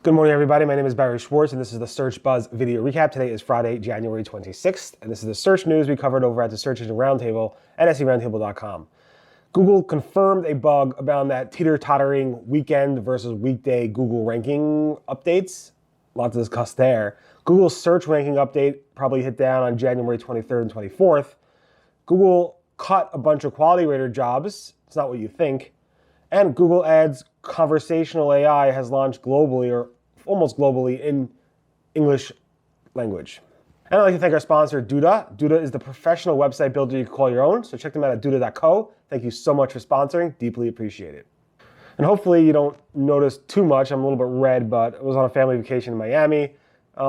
Good morning, everybody. My name is Barry Schwartz, and this is the Search Buzz video recap. Today is Friday, January 26th, and this is the search news we covered over at the Search Engine Roundtable at seroundtable.com. Google confirmed a bug about that teeter-tottering weekend versus weekday Google ranking updates. A lot to discuss there. Google's search ranking update probably hit down on January 23rd and 24th. Google cut a bunch of quality rater jobs. It's not what you think. And Google Ads Conversational AI has launched globally, or almost globally, in English language. And I'd like to thank our sponsor, Duda. Duda is the professional website builder you can call your own, so check them out at duda.co. Thank you so much for sponsoring. Deeply appreciate it. And hopefully you don't notice too much. I'm a little bit red, but I was on a family vacation in Miami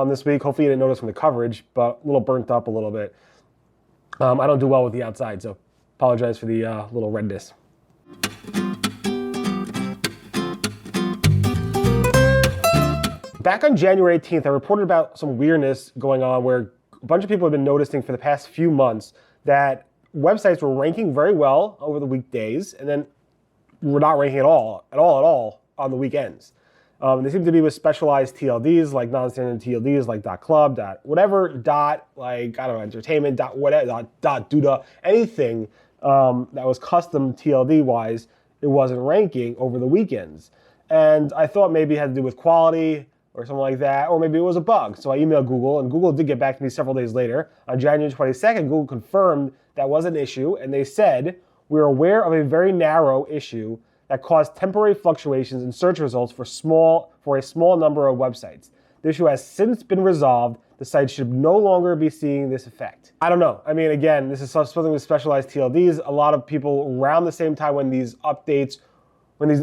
this week. Hopefully you didn't notice from the coverage, but a little burnt up a little bit. I don't do well with the outside, so apologize for the little redness. Back on January 18th, I reported about some weirdness going on where a bunch of people have been noticing for the past few months that websites were ranking very well over the weekdays and then were not ranking at all on the weekends. They seem to be with specialized TLDs, like non-standard TLDs, like .club, whatever, entertainment, whatever, .duda, anything that was custom TLD-wise, it wasn't ranking over the weekends. And I thought maybe it had to do with quality, or something like that, or maybe it was a bug. So I emailed Google, and Google did get back to me several days later. On January 22nd, Google confirmed that was an issue, and they said, we're aware of a very narrow issue that caused temporary fluctuations in search results for a small number of websites. The issue has since been resolved. The site should no longer be seeing this effect. I don't know. I mean, again, this is something with specialized TLDs. A lot of people around the same time when these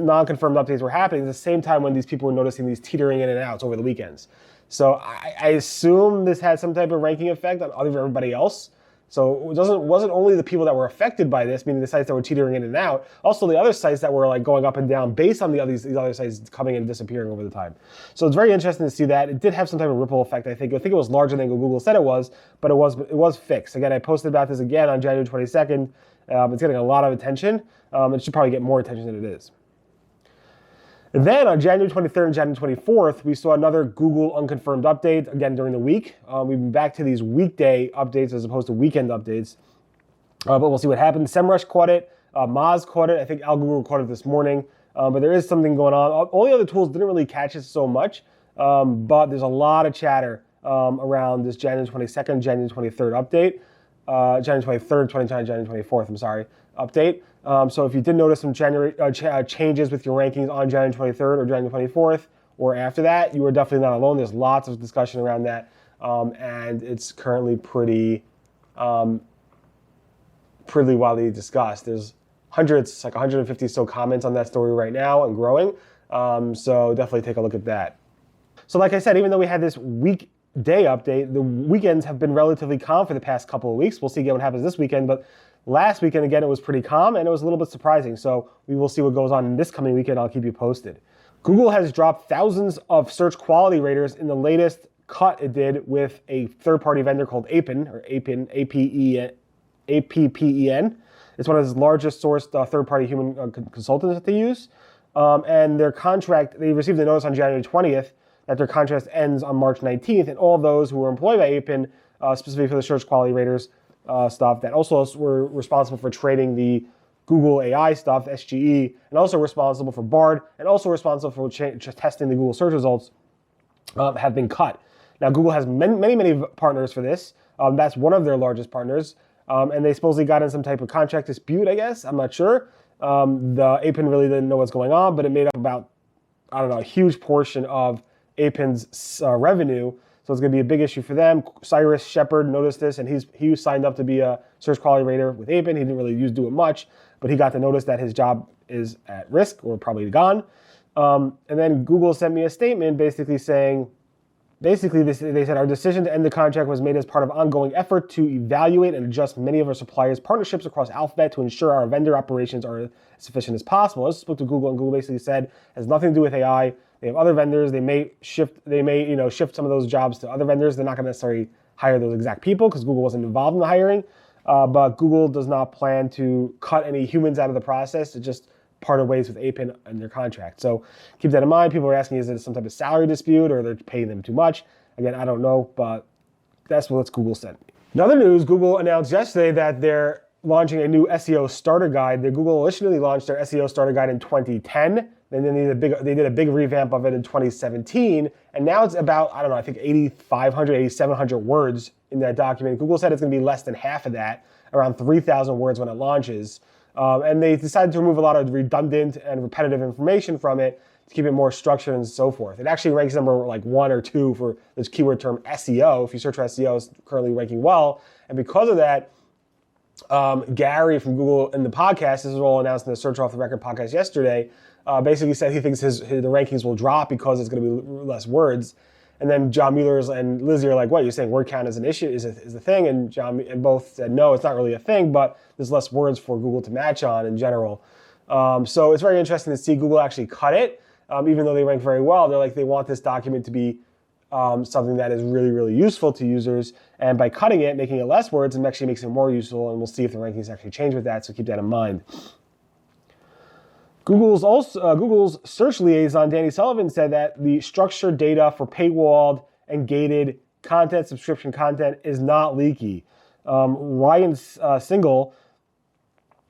non-confirmed updates were happening, at the same time when these people were noticing these teetering in and outs over the weekends. So I assume this had some type of ranking effect on everybody else. So it wasn't only the people that were affected by this, meaning the sites that were teetering in and out, also the other sites that were like going up and down based on these other sites coming and disappearing over the time. So it's very interesting to see that. It did have some type of ripple effect, I think. I think it was larger than Google said it was, but it was fixed. Again, I posted about this again on January 22nd. It's getting a lot of attention. It should probably get more attention than it is. And then on January 23rd and January 24th, we saw another Google unconfirmed update, again during the week. We've been back to these weekday updates as opposed to weekend updates. But we'll see what happens. SEMrush caught it. Moz caught it. I think Google caught it this morning. But there is something going on. All the other tools didn't really catch it so much. But there's a lot of chatter around this January 22nd, January 23rd update. January 23rd, 2020, January 24th, update. So if you did notice some changes with your rankings on January 23rd or January 24th or after that, you are definitely not alone. There's lots of discussion around that, and it's currently pretty widely discussed. There's hundreds, like 150 so comments on that story right now and growing, so definitely take a look at that. So like I said, even though we had this weekday update, the weekends have been relatively calm for the past couple of weeks. We'll see again what happens this weekend, but last weekend, again, it was pretty calm, and it was a little bit surprising. So we will see what goes on in this coming weekend. I'll keep you posted. Google has dropped thousands of search quality raters in the latest cut it did with a third-party vendor called Appen, or Appen, A-P-P-E-N. It's one of the largest sourced third-party human consultants that they use. And their contract, they received a notice on January 20th that their contract ends on March 19th, and all those who were employed by Appen, specifically for the search quality raters, stuff that also were responsible for trading the Google AI stuff, SGE, and also responsible for Bard, and also responsible for testing the Google search results, have been cut. Now, Google has many partners for this. That's one of their largest partners, and they supposedly got in some type of contract dispute, I guess. I'm not sure. The Appen really didn't know what's going on, but it made up about, a huge portion of Appen's revenue. So it's going to be a big issue for them. Cyrus Shepard noticed this, and he signed up to be a search quality rater with Appen. He didn't really do it much, but he got to notice that his job is at risk or probably gone. And then Google sent me a statement basically saying, they said, our decision to end the contract was made as part of ongoing effort to evaluate and adjust many of our suppliers' partnerships across Alphabet to ensure our vendor operations are as efficient as possible. I spoke to Google, and Google basically said it has nothing to do with AI. They have other vendors. They may shift some of those jobs to other vendors. They're not going to necessarily hire those exact people because Google wasn't involved in the hiring. But Google does not plan to cut any humans out of the process. It just parted ways with Appen in their contract. So keep that in mind. People are asking, is it some type of salary dispute or they're paying them too much? Again, I don't know, but that's what Google said. In other news, Google announced yesterday that they're launching a new SEO starter guide. Google initially launched their SEO starter guide in 2010. Then they did a big revamp of it in 2017. And now it's about, I don't know, I think 8,500, 8,700 words in that document. Google said it's going to be less than half of that, around 3,000 words when it launches. And they decided to remove a lot of redundant and repetitive information from it to keep it more structured and so forth. It actually ranks number like 1 or 2 for this keyword term SEO. If you search for SEO, it's currently ranking well. And because of that, Gary from Google in the podcast, this was all announced in the Search Off the Record podcast yesterday, basically said he thinks the rankings will drop because it's going to be less words. And then John Mueller and Lizzie are like, what, you're saying word count is an issue, is a thing? And John and both said, no, it's not really a thing, but there's less words for Google to match on in general. So it's very interesting to see Google actually cut it, even though they rank very well. They're like, they want this document to be something that is really, really useful to users. And by cutting it, making it less words, it actually makes it more useful. And we'll see if the rankings actually change with that. So keep that in mind. Google's search liaison, Danny Sullivan, said that the structured data for paywalled and gated content, subscription content, is not leaky. Ryan Single,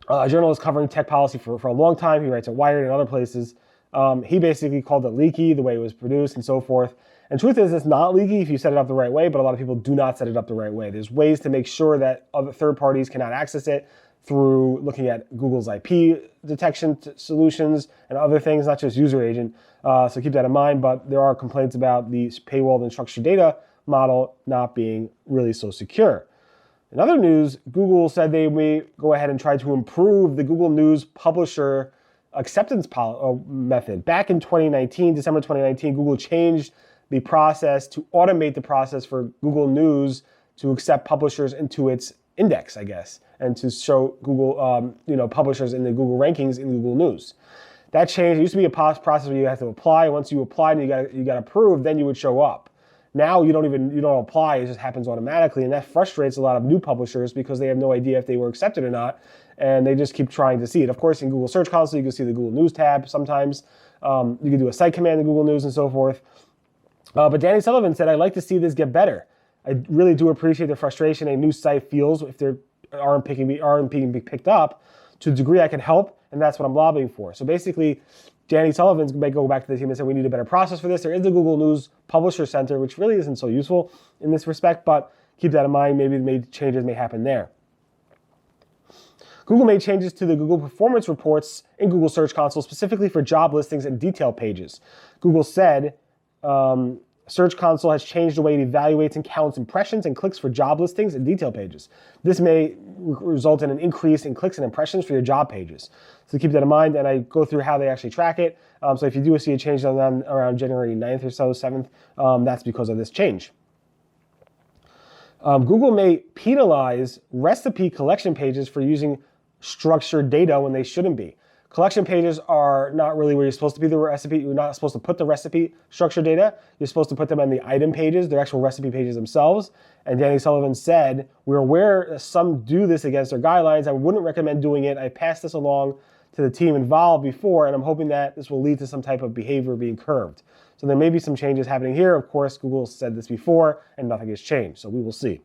a journalist covering tech policy for a long time, he writes at Wired and other places, he basically called it leaky, the way it was produced and so forth. And truth is, it's not leaky if you set it up the right way, but a lot of people do not set it up the right way. There's ways to make sure that other third parties cannot access it through looking at Google's IP detection solutions and other things, not just user agent. So keep that in mind, but there are complaints about the paywalled and structured data model not being really so secure. In other news, Google said they may go ahead and try to improve the Google News publisher acceptance method. Back in 2019, December 2019, Google changed the process to automate the process for Google News to accept publishers into its index, I guess, and to show Google, publishers in the Google rankings in Google News. That changed. It used to be a process where you have to apply. Once you applied and you got approved, then you would show up. Now you don't apply. It just happens automatically, and that frustrates a lot of new publishers because they have no idea if they were accepted or not, and they just keep trying to see it. Of course, in Google Search Console, you can see the Google News tab sometimes. You can do a site command in Google News and so forth. But Danny Sullivan said, I'd like to see this get better. I really do appreciate the frustration a new site feels if they aren't being picked up. To the degree I can help, and that's what I'm lobbying for. So basically, Danny Sullivan may go back to the team and say, we need a better process for this. There is the Google News Publisher Center, which really isn't so useful in this respect, but keep that in mind. Maybe changes may happen there. Google made changes to the Google Performance Reports in Google Search Console, specifically for job listings and detail pages. Google said, Search Console has changed the way it evaluates and counts impressions and clicks for job listings and detail pages. This may result in an increase in clicks and impressions for your job pages. So keep that in mind, and I go through how they actually track it. So if you do see a change around January 9th or so, 7th, that's because of this change. Google may penalize recipe collection pages for using structured data when they shouldn't be. Collection pages are not really where you're supposed to be the recipe. You're not supposed to put the recipe structured data. You're supposed to put them on the item pages, their actual recipe pages themselves. And Danny Sullivan said, we're aware some do this against their guidelines. I wouldn't recommend doing it. I passed this along to the team involved before, and I'm hoping that this will lead to some type of behavior being curbed. So there may be some changes happening here. Of course, Google said this before, and nothing has changed. So we will see.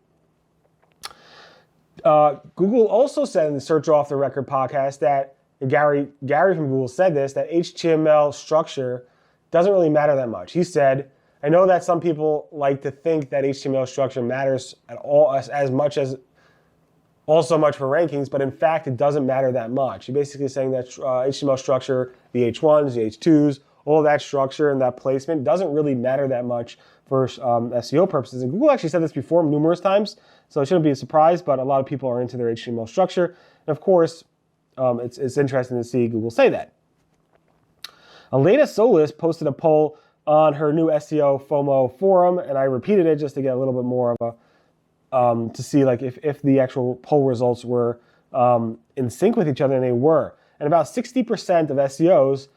Google also said in the Search Off the Record podcast that Gary from Google said this, that HTML structure doesn't really matter that much. He said, I know that some people like to think that HTML structure matters at all as much as also much for rankings, but in fact, it doesn't matter that much. You're basically saying that HTML structure, the H1s, the H2s, all that structure and that placement doesn't really matter that much for SEO purposes. And Google actually said this before numerous times, so it shouldn't be a surprise, but a lot of people are into their HTML structure. And of course, it's interesting to see Google say that. Elena Solis posted a poll on her new SEO FOMO forum, and I repeated it just to get a little bit more of a, to see like if the actual poll results were in sync with each other, and they were. And about 60% of SEOs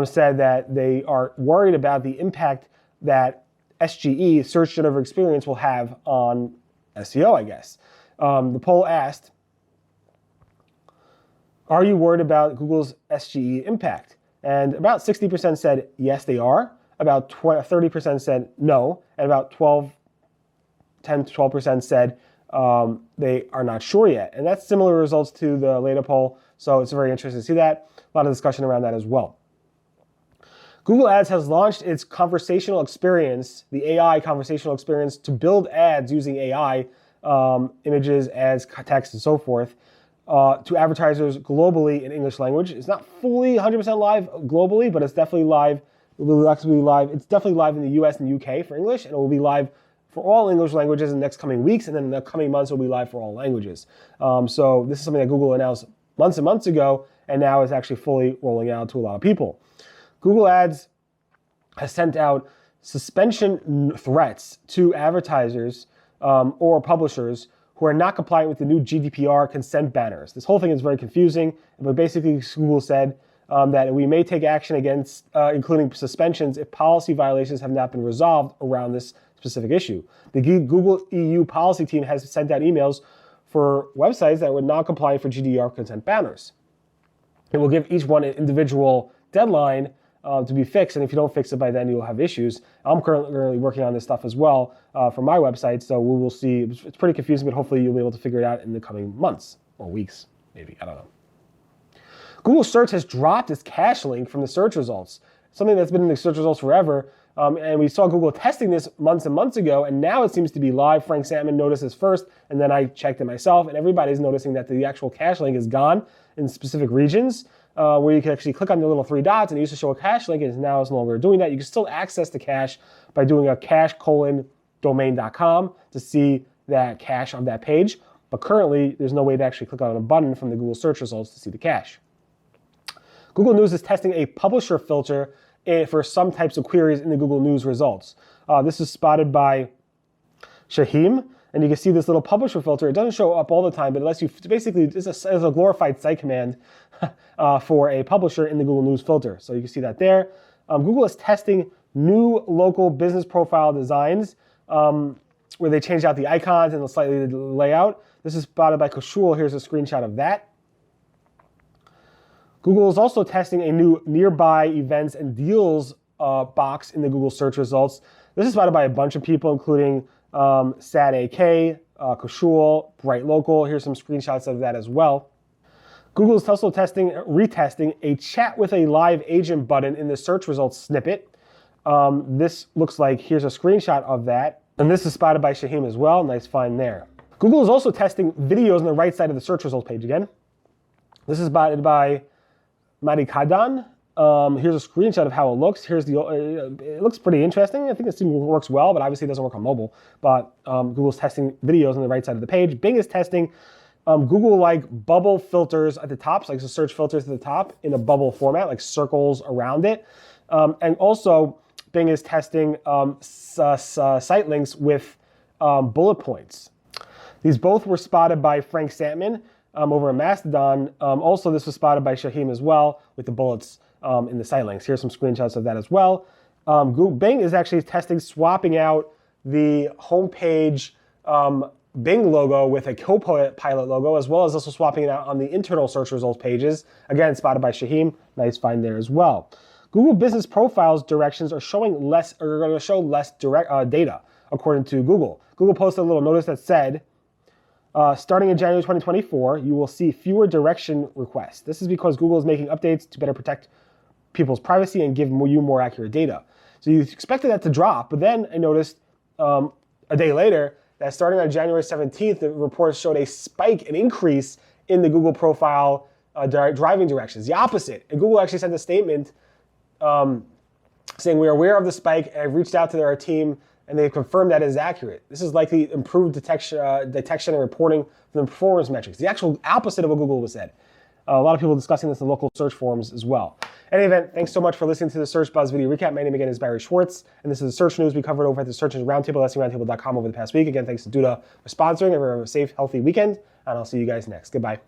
said that they are worried about the impact that SGE, Search Generative Experience, will have on SEO, I guess. The poll asked, Are you worried about Google's SGE impact? And about 60% said yes, they are. About 30% said no, and about 10 to 12% said they are not sure yet. And that's similar results to the later poll, so it's very interesting to see that. A lot of discussion around that as well. Google Ads has launched its conversational experience, the AI conversational experience, to build ads using AI, images, ads, text, and so forth, to advertisers globally in English language. It's not fully 100% live globally, but it's definitely live. It's definitely live in the US and UK for English, and it will be live for all English languages in the next coming weeks, and then in the coming months it will be live for all languages. So this is something that Google announced months and months ago, and now is actually fully rolling out to a lot of people. Google Ads has sent out suspension threats to advertisers or publishers who are not compliant with the new GDPR consent banners. This whole thing is very confusing, but basically Google said that we may take action against, including suspensions, if policy violations have not been resolved around this specific issue. The Google EU policy team has sent out emails for websites that were not compliant for GDPR consent banners. It will give each one an individual deadline to be fixed, and if you don't fix it by then, you'll have issues. I'm currently working on this stuff as well for my website, so we will see. It's pretty confusing, but hopefully you'll be able to figure it out in the coming months or weeks, maybe. I don't know. Google Search has dropped its cache link from the search results, something that's been in the search results forever. And we saw Google testing this months and months ago, and now it seems to be live. Frank Salmon noticed this first, and then I checked it myself, and everybody's noticing that the actual cache link is gone in specific regions where you can actually click on the little three dots, and it used to show a cache link, and now it's no longer doing that. You can still access the cache by doing a cache:/domain.com to see that cache on that page, but currently there's no way to actually click on a button from the Google search results to see the cache. Google News is testing a publisher filter for some types of queries in the Google News results. This is spotted by Shahim, and you can see this little publisher filter. It doesn't show up all the time, but it lets you, basically, it's a glorified site command for a publisher in the Google News filter. So you can see that there. Google is testing new local business profile designs where they changed out the icons and slightly the layout. This is spotted by Koshul. Here's a screenshot of that. Google is also testing a new nearby events and deals box in the Google search results. This is spotted by a bunch of people, including Sad AK, Koshul, Bright Local. Here's some screenshots of that as well. Google is also retesting a chat with a live agent button in the search results snippet. This looks like, here's a screenshot of that. And this is spotted by Shahim as well. Nice find there. Google is also testing videos on the right side of the search results page again. This is spotted by Marikadan. Here's a screenshot of how it looks. Here's it looks pretty interesting. I think it works well, but obviously it doesn't work on mobile. But Google's testing videos on the right side of the page. Bing is testing Google-like bubble filters at the top, so like the search filters at the top in a bubble format, like circles around it. And also, Bing is testing Sitelinks with bullet points. These both were spotted by Frank Santman over at Mastodon. Also, this was spotted by Shahim as well with the bullets in the Sitelinks. Here's some screenshots of that as well. Bing is actually testing swapping out the homepage Bing logo with a Copilot logo, as well as also swapping it out on the internal search results pages. Again, spotted by Shahim. Nice find there as well. Google Business Profiles directions are going to show less data, according to Google. Google posted a little notice that said, starting in January 2024, you will see fewer direction requests. This is because Google is making updates to better protect people's privacy and give you more accurate data. So you expected that to drop, but then I noticed a day later that starting on January 17th, the reports showed a spike, an increase in the Google profile driving directions, the opposite. And Google actually sent a statement saying, we are aware of the spike, and I've reached out to our team, and they've confirmed that it is accurate. This is likely improved detection and reporting for the performance metrics. The actual opposite of what Google was said. A lot of people discussing this in local search forums as well. In any event, thanks so much for listening to the Search Buzz video recap. My name again is Barry Schwartz, and this is the search news we covered over at the Search Engine Roundtable, SEOroundtable.com over the past week. Again, thanks to Duda for sponsoring. Everyone have a safe, healthy weekend, and I'll see you guys next. Goodbye.